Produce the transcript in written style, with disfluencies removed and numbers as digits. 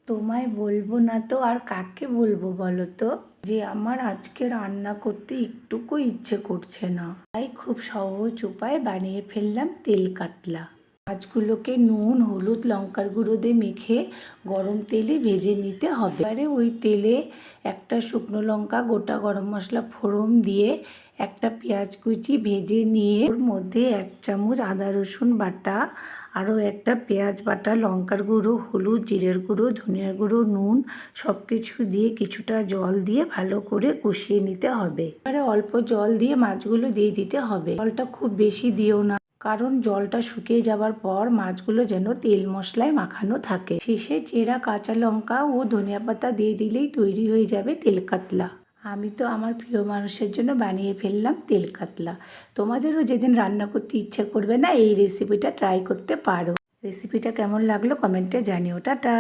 তোমায় বলবো না তো আর কাকে বলবো বলো তো, যে আমার আজকে রান্না করতে একটুকু ইচ্ছে করছে না। তাই খুব সহজ উপায় বানিয়ে ফেললাম তেল কাতলা। মাছগুলোকে নুন হলুদ লঙ্কার গুঁড়ো দিয়ে মেখে গরম তেলে ভেজে নিতে হবে। এবারে ওই তেলে একটা শুকনো লঙ্কা গোটা গরম মশলা ফোড়ন দিয়ে একটা পেঁয়াজ কুচি ভেজে নিয়ে ওর মধ্যে 1 চামচ আদা রসুন বাটা, আরও একটা পেঁয়াজ বাটা, লঙ্কার গুঁড়ো, হলুদ, জিরের গুঁড়ো, ধনিয়ার গুঁড়ো, নুন সব কিছু দিয়ে কিছুটা জল দিয়ে ভালো করে কষিয়ে নিতে হবে। এবারে অল্প জল দিয়ে মাছগুলো দিয়ে দিতে হবে। জলটা খুব বেশি দিও না, কারণ জলটা শুকিয়ে যাবার পর মাছগুলো যেন তেল মশলায় মাখানো থাকে। শেষে চেরা কাঁচা লঙ্কা ও ধনিয়া পাতা দিয়ে দিলেই তৈরি হয়ে যাবে তেল কাতলা। আমি তো আমার প্রিয় মানুষের জন্য বানিয়ে ফেললাম তেল কাতলা। তোমাদেরও যেদিন রান্না করতে ইচ্ছে করবে না, এই রেসিপিটা ট্রাই করতে পারো। রেসিপিটা কেমন লাগলো কমেন্টে জানিও। টাটা।